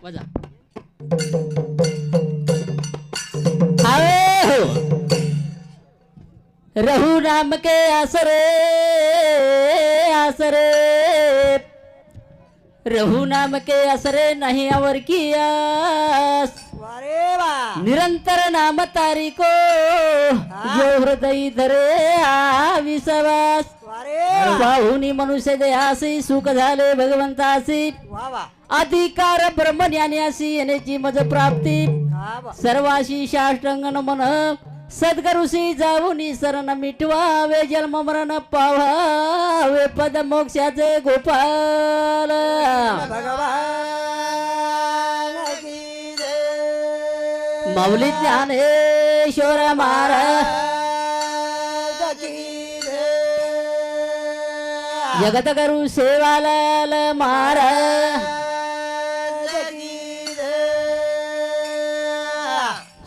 वजा आवे हो रहू नाम के आसरे आसरे रहू नाम के असरे नहीं और की आस निरंतर नाम तारी को जो हृदय धरे विश्वास पाहुनी मनुष्य देहासी सुख झाले भगवंतासी अधिकार ब्रह्मज्ञानासी येण्याची मज प्राप्ती सर्वाशी साष्टांग नमन सद्गुरुशी जाऊनी शरण मिटवावे जन्म मरण पावावे पद मोक्षाचे गोपाल माऊली ज्ञानेश्वर महाराज जगत गुरु सेवालाल महाराज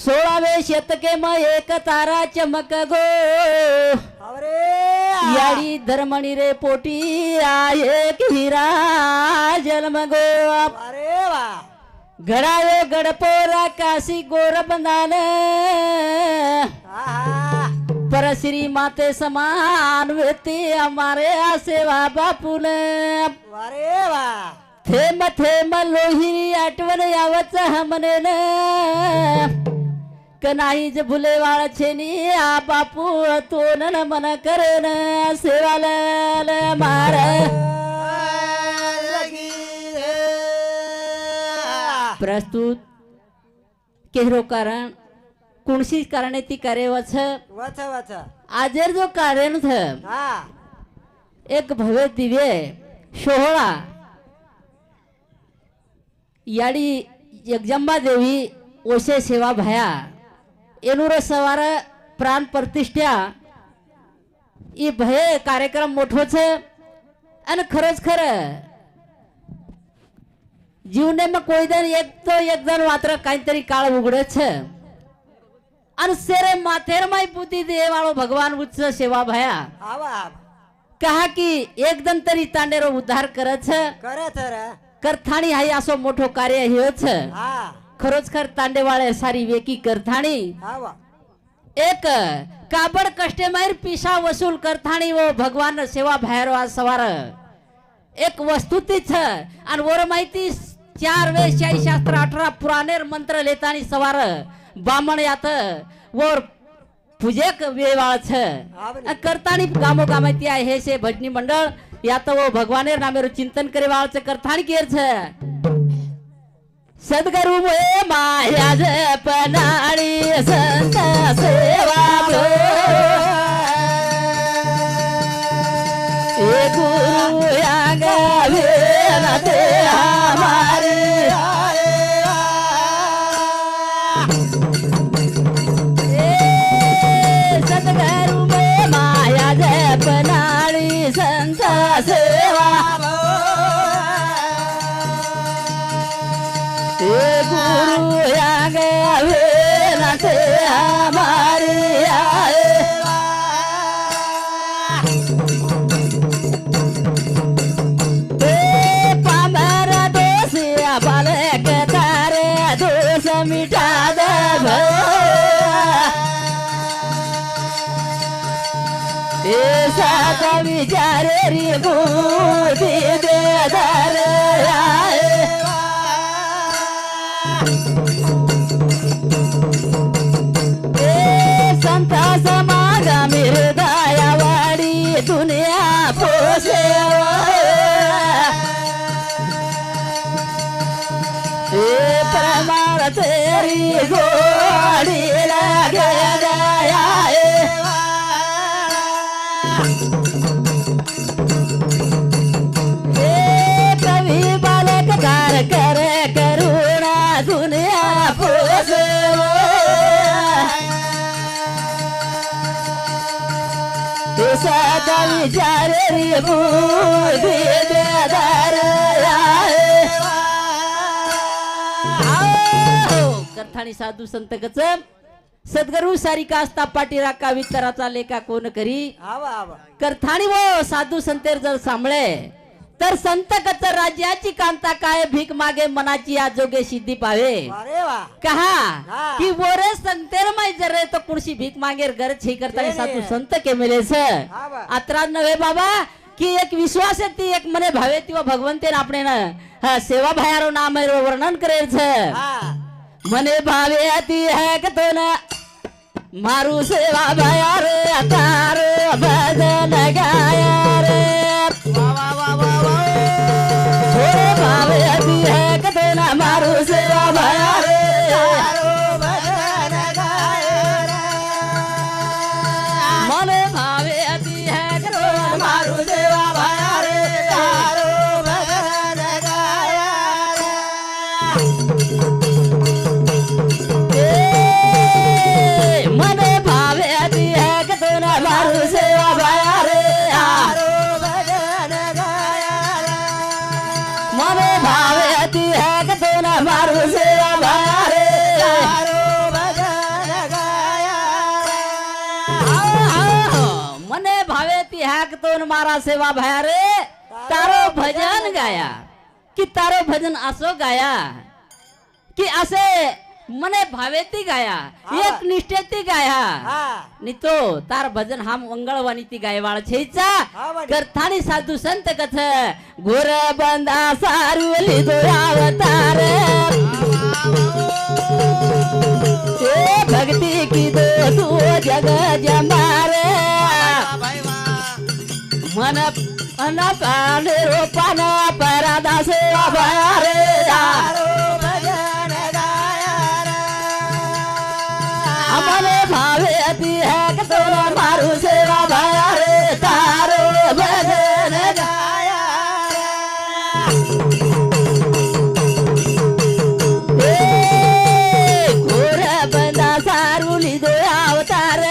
16वे शतके में एक तारा चमक गो याडी धर्मणी रे पोटी आये हीरा जन्म गो घडावे गडपोरा काशी गोर बंधान पर श्री माते समान वेती हमारे सेवा बापून थेम थेम लोहिरी आठवण यावच हमने कनाईज भुले वाळ छेनी आ बापू तो न मन करन सेवालाल मार प्रस्तुत केहरो कारण कुणसी कारणे ती करे वछ आजेर जो कारण थ एक भव्य दिव्य सोहळा याडी जगजंबा देवी ओसे सेवा भया एनुर सवार प्राण प्रतिष्ठा ई भय कार्यक्रम मोठो छे आणि खरंच खरं जीवने में कोई दिन एक दिन मात्र काहीतरी काळ उघडे छे आणि सेरे माथेर माई बुद्धी दे वाळो भगवान उच्च सेवा भया कहा की एक दिन तरी तांडेरो उद्धार करत करथाणी हाई असो मोठो कार्य हेच खरोच खर तांडेवाळे सारी वेकी करथाणी एक काबड कस्टमर पिसा वसूल करथाणी वो भगवान सेवा भैरव सवार एक वस्तुती छ आणि वर माहिती 4 वेद शास्त्र 18 पुराणे मंत्र लेतानी सवार बामण यात वर पूजेक वेवाळ छ करतानी गामो गामाती आहे हे से भजनी मंडळ यात वो भगवानेर नामेर चिंतन करे वाळच करथाणी केर छ सद्गुरु मोहे माया जपनाळी संत सेवा ए गुरु या गावे ना ते हमारे सद्गुरु मोहे माया जपनाळी संत सेवा गुरु या गावे ना ते हमारे आए पामर दोष बालक तारे दोष मिटा दे साता विचारे रे बुद्धि दे धरे आए संत समागमी हृदयावाडी दुनिया पोसे प्रमाण तेरी गोडी लागे दया कवि बालक कार करे करुणा दुनिया पोसे साता विचार रे बुद्धि दे करथाणी साधू संत गच सद्गुरु सारिका असता पाटीरा का वितराचा लेखा कोण करी करथाणी वो साधू संतेर जर सांभळे तर संत कच राज्याची कांता काय भीक मागे मनाची आजोगे सिद्धी पावे अरे वा कहा हा. कि बोरे संतेर माई जरे तो कुणशी भीक मागेर घर छी करता नाही, सातू नाही. संत के मिले से हा बा. अत्रा नव्हे बाबा की एक विश्वास आहे ती एक मने भावे ती व भगवंते આપણે ને હા સેવા ભાયારો નામ એરો વર્ણન કરે છે हा મને ભાવે હતી હે કે તો ને મારું સેવા ભાયા રે અતાર ભજન ગાયા રે वा वा वा वा वा થોડે ભાવે હતી હે કે તો ને મારું સેવા ભાયા રે तारो भजन गाय रे મને ભાવે હતી હે કે તો ને મારું मारू देवा भया रे तारो भजन गाय रे એ મને ભાવે હતી હે કે તો ને મારું સેવા ભાયા રે तारो भजन गाय रे મને ભાવે હતી હે કે તો ને મારું સેવા ભાયા રે तारो भजन गाय મને ભાવે તી હાક તો ને મારા સેવા ભાયા રે તારો ભજન ગાયા की तारो भजन असो गाया की असे मने भावेती गाया हा. एक निष्ठेती गाया हा नि तो तार भजन हम मंगळवानी ती गायवाळ छेचा हा बडी. करथाणी साधू संत कथ घोर बंदा सारू लिदो अवतार ए भक्ति की दो तू जग जमारे मन मन पाने रोपना परादा से अभारे तारो भजन गाय रे अमने भावे अति है कि तोरा मारू सेवा भाया रे तारो भजन गाय रे घोर बंदा सारू लिदो अवतार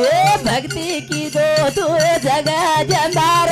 ए भक्ति की दो तू जग जंदार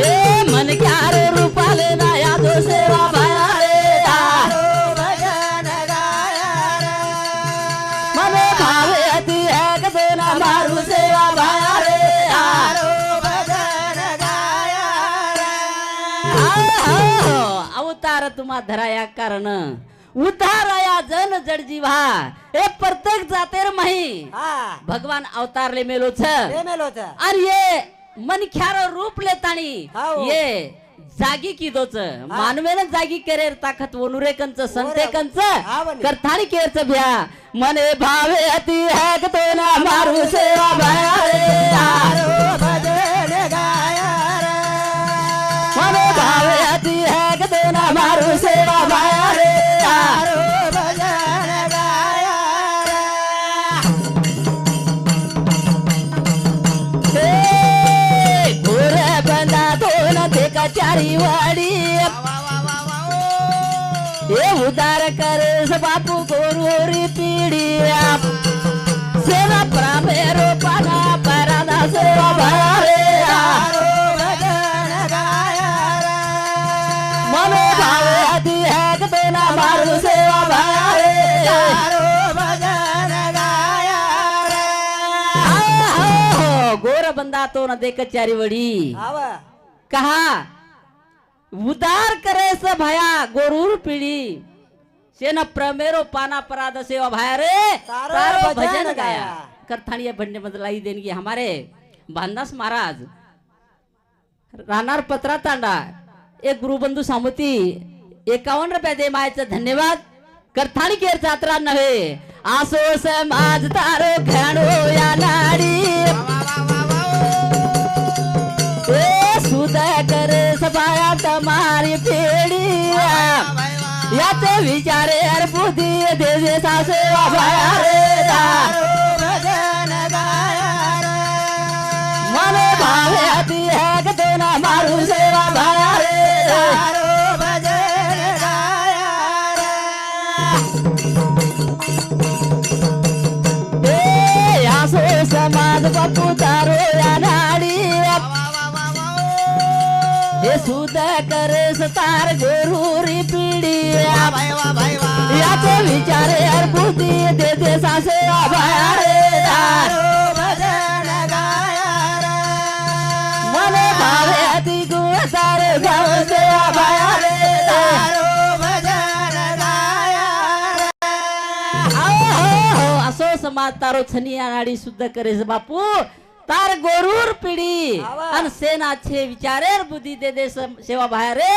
ए मन क्यार रूपाल ना यादो सेवा भाया रे तारो भजन गाय रे मने भावे अति है कि तोरा मारू सेवा भाया रे तारो भजन गाय रे अवतार तुम्हा धराया कारण उद्धाराया जन जड जीवा ए प्रत्येक जातेर माही हा भगवान अवतारले मेलो छ हे मेलो छ आणि ये मनख्यारो रूप लेतानी हाव. ये जागी किदोच मानवेन जागी करेर ताकत वनुरे कंच संते कंच हा बनी. करथाणी केरच भ्या मने भावे अति है कि तो ना मारू सेवा भाया रे तारो भजन गाय रे मने भावे अति है कि तो ना मारू सेवा भाया रे तारो भजन गाय रे ए, घोर बंदा तो न ते कचारी वाडी ये उदार करे स बापू गोरूरी पीडी सेवा प्रामेरो पाना परादा सेवा भारे तारो भजन गाय रे मनो भावे अति है कि तो ना मारू सेवा भारे तारो भजन गाय रे गोर बंदा तो न देख चारी वडी आवा कहा उदार करे स भया गोरूर पीडी सेना प्रमेरो पाना पराद सेवा भाया रे तारो तारो भजन भजन गाया गाया. करथाणी भंडे बदलाई देणगी हमारे भानदास महाराज राहणार पत्रा तांडा एक गुरुबंधू सामुती 51 रुपये दे मायचं धन्यवाद करथाणी केर जात्रा नव्हे आसो समाज तारो घाणो या नाडी ए सुदा करे सभाया तुम्हारी पेड़ी याचे विचारे हर बुद्धि दे दे सासे भाया रे तारो भजन गाय रे मने भावे अति है कि तो ना मारू सेवा भाया रे तारो भजन गाय रे ए आसो समाज बापू तारो या नाडी हे सुदा करे सतार गोरूरी पीडी याचे विचारे हर बुद्धि दे दे सासे भाया रे तारो भजन गाय रे મને ભાવે અતિ ગુણ તારે ગાવ સેવા ભાયા રે તારો ભજન ગાયા असो समाज तारो छनिया नाडी शुद्ध करे છે બાપુ तार गोरूर पीडी अन सेना छे विचारेर बुद्धी दे दे सेवा भाया रे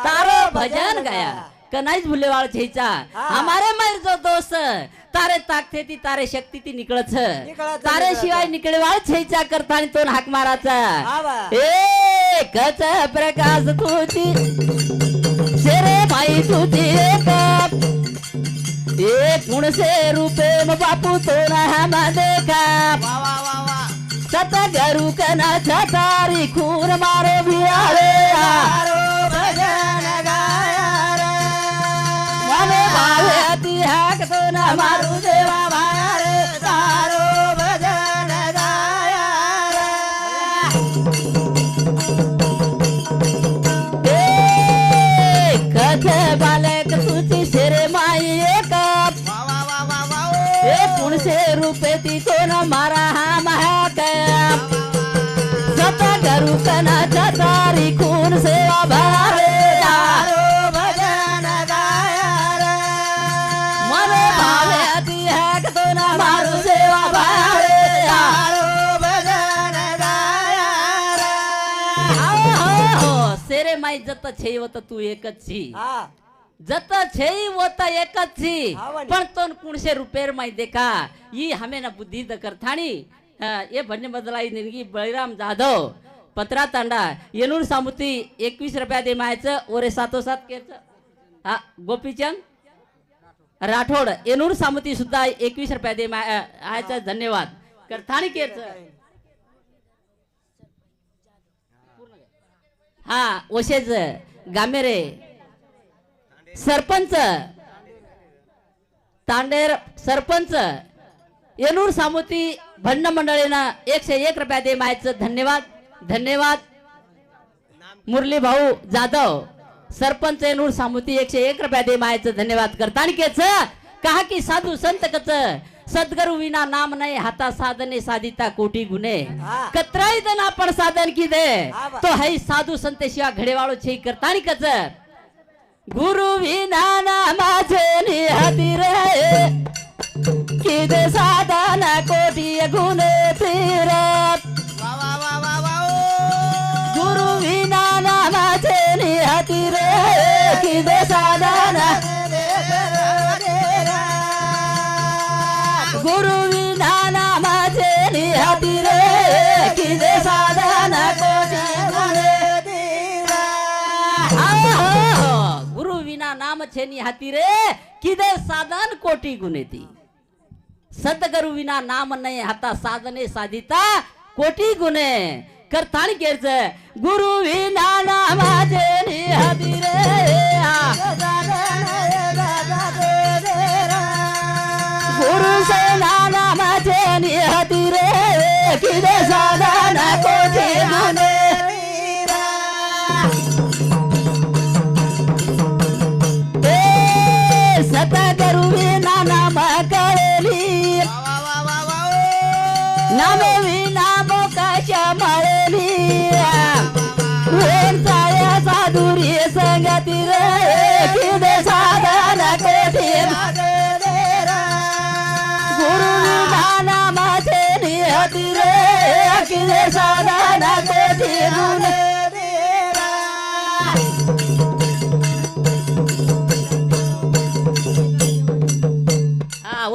तारो भजन गाया कनाईच भुलेवाळ छेचा हमारे मर जो दोस्त तारे ताकते ती तारे शक्ती ती निकळत तारे शिवाय निकळेवाळ छेचा करतानी तो हाक माराचा ए कच प्रकाश तुझी शेरे भाई तुझी एक एक गुण से रूपे म बापू तो ना हम देखा वा वा वा वा सत गरु कना छतारी खून मारे भियारे તારો ભજન ગાયા રે મને ભાવે અતિ હાક તો ના મારું દેવા ભાયા રે તારો ભજન ગાયા રે ए कथ बालक तुझी शेरे माई एक वा वा वा वा वा ए गुण से रूपे ती तो ना मारा हम हाक सत गरु कना छतारी खून सेवा भारे તારો ભજન ગાયા રે મને ભાવે અતિ હાક તો ના મારું સેવા ભારે તારો ભજન ગાયા રે सेरे माई जत छे वत तू एकच छी હા जत छे वत एकच छी आवडी. पण तो कुणशे रुपेर माई देखा ई हमें ना बुद्धी द करथाणी ये भन्ने बदलाई निनगी बळीराम जाधव पत्रा तांडा येनूर सामुती 21 रुपया दे मायचं ओरे सातोसात केच हा गोपीचंद राठोड येनूर सामुती सुद्धा 21 रुपया दे आयचं धन्यवाद करथाणी केच हा ओशेज गामेरे सरपंच तांडेर सरपंच येनूर सामुती भंड मंडळीनं 101 रुपया दे मायचं धन्यवाद धन्यवाद मुरली भाऊ जाधव सरपंच येनूर सामुती 101 रुपया दे मायचं धन्यवाद करतानिकेच कहा की साधू संत कच सद्गुरु विना नाम नाही हाता साधने साधिता कोटी गुणे कत्राई दन आपण साधन की दे तो है साधू संत शिवा घडेवाळो छे करतानिकच गुरु विना नामाचे निहती रे की दे साधन कोटी गुणे फिरत वा वा वा वा वा गुरु विना नामाचे निहती रे की दे साधन गुरु विना नामाचे निहती रे की दे साधन कोटी गुणे गुरु विना नाम छेनी हाती रे किदे साधन कोटी गुणेती सद्गुरु विना नाम नाही हाता साधने साधिता कोटी गुणे करताण केच गुरु विना नाम छेनी हाती रे गुरु से नाम छेनी हाती रे किदे साधन कोटी गुणे सतगुरु विना नाम कळली वा वा वा वा नाम विना मोक्ष मळली वेंचाया साधुरी संगती रे किदे साधन कोठी गुरु विना नामाचे निहती रे किदे साधन कोठी गुणे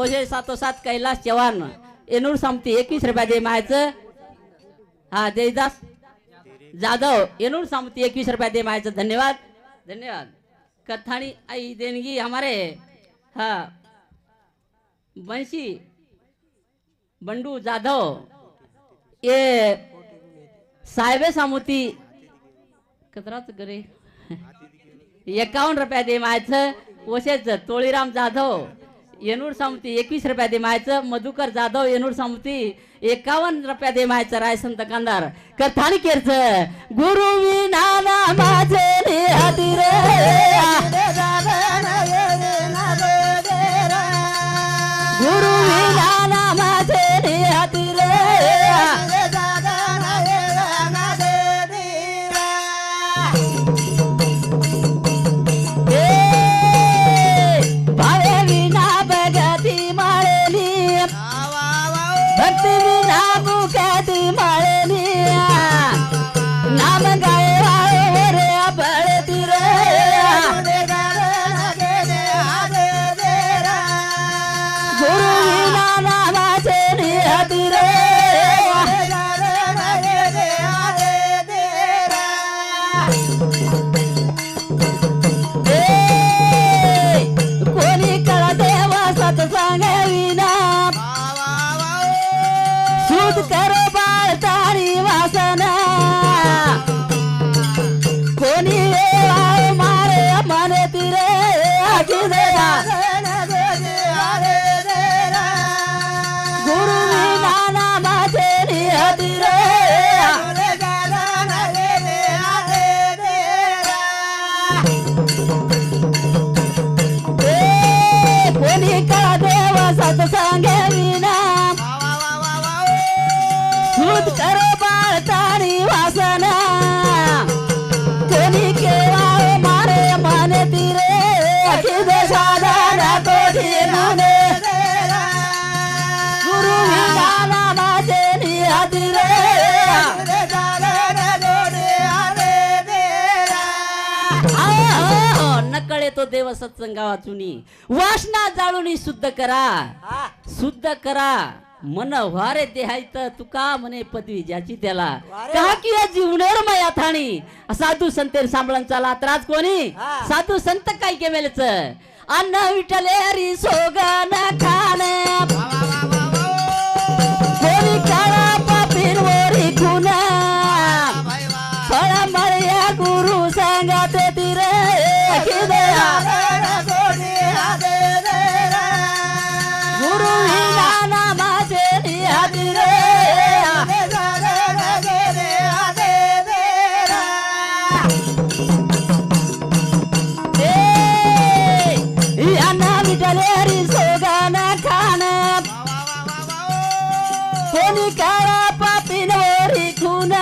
ओझे सातोसात कैलास चव्हाण येनूर सामती 21 रुपया दे मायचं हा देवीदास जाधव येनूर सामती 21 रुपया दे मायचं धन्यवाद धन्यवाद कथानी आई देनगी हमारे हा बंशी बंडू जाधव ये साहेबे सामुती कतराच करे 51 रुपया दे मायचं ओशेच तोळीराम जाधव येनूर सामुती 21 रुपया दे मायचं मधुकर जाधव येनूर सामुती 51 रुपया दे मायचं रायसन दुकानदार कथानी केरच गुरु विना नामाचे निहती रे गुरु विना नामाचे निहती रे नकळे तो देव सत्संगा वाचुनी वासना जाळूनी शुद्ध करा हा शुद्ध करा मन व्हारे देहायत तुका म्हणे पदवी ज्याची त्याला वारे का वा. की या जीवनेर माया थाणी साधू संतेर सांभाळून चाला त्रास कोणी हा. साधू संत काय केमेलच अन्न विठले हरी सोगन खान कोणी काळा पापीर वरी खून फळ मर्या गुरु सांगत तिरे गुरु विना नामाचे निहाती रे यांना विठले हरी सोगन खान कोणी काळा पापीन वरी खून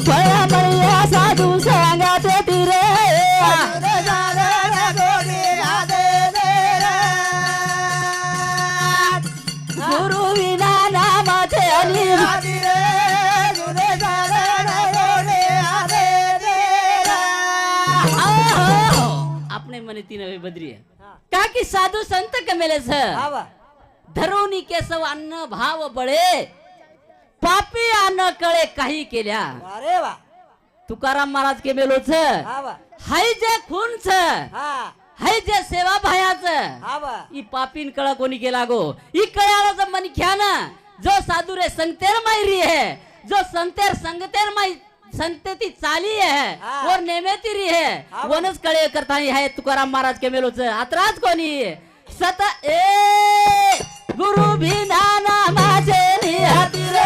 फळ मर्या साधू सांगत तिरे गुरु विना नामाचे आणि आपने मने तीन वे बद्री है का की साधू संत कमेले छ धरोनी केसव अन्न भाव बळे पापी अन्न कळे काही केल्या अरे वा तुकाराम महाराज केमेलो छ हा वा हाय जे खून छ हा हाय जे सेवा भायाच हा वा ई पापीन कळा कोणी केला गो ई कळाळाचं मन घ्या ना जो साधू रे संतेर मायरी है जो संतेर संगतेर माई संतती चाली है हाँ। और नेमेती री है हाँ। वनच कळे करतानी है तुकाराम महाराज के मेलोच अत्राज कोणी सत ए गुरु बिना नामाचे निहाती रे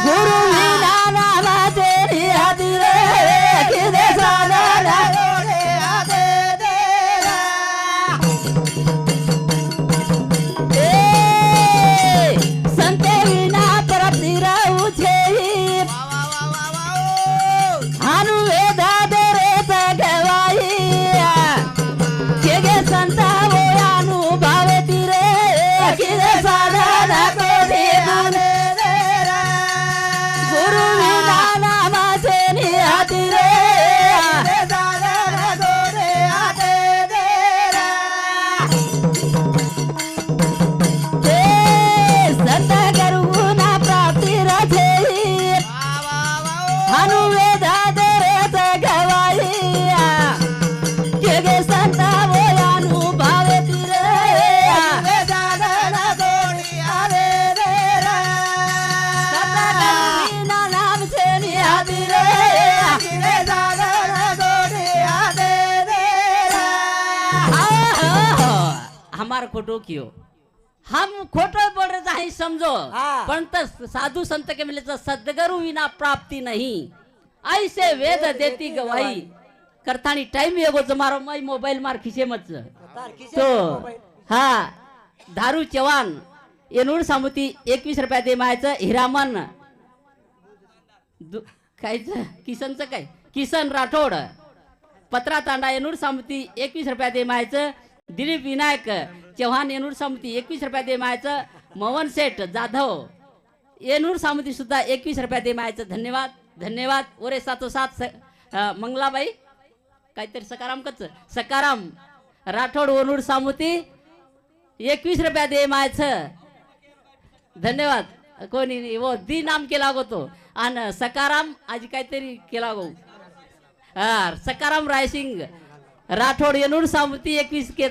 गुरु बिना नामाचे निहाती रे किदे साधना ए संते विना प्राप्ती राहू छेई हानु वेदा दरेच गवाई केगे संता वो अनुभवती रे किदे साधना कोणी गुरु विना नामाचे निहाती रे संत करुणा प्राप्ती रथेई हानु वेदा दरेच गवाई केगे संता वो अनुभवती रे सतगुरुना नाम से निहाती रे हमार खोटो क्यों हम खोटो बोल रहे हैं समझो हाँ। पण साधु संत के मिले तो सदगुरु विना प्राप्ति नहीं ऐसे वेद देती गवाही करतानी टाइम येगो तुम्हारो माई मोबाइल मार खिसे मत तो हा दारू चव्हाण येनूर सामुती 21 रुपया दे मायचं हिरामन कायचं किसनचं काय किसन राठोड पत्रा तांडा येनूर सामुती 21 रुपया दे मायचं दिलीप विनायक चव्हाण येनूर सामुती 21 रुपया दे मायचं मवन सेठ जाधव येनूर सामुती सुद्धा 21 रुपया दे मायचं धन्यवाद धन्यवाद ओरे साथोसाथ मंगलाबाई काहीतरी सकाराम कच सकाराम राठोड ओनूर सामुती 21 रुपया दे मायचं धन्यवाद कोणी वो दी नाम केला गो तो आणि सकाराम आज काहीतरी केला गो हा सकाराम रायसिंग राठोड येनूर सामुती 21 के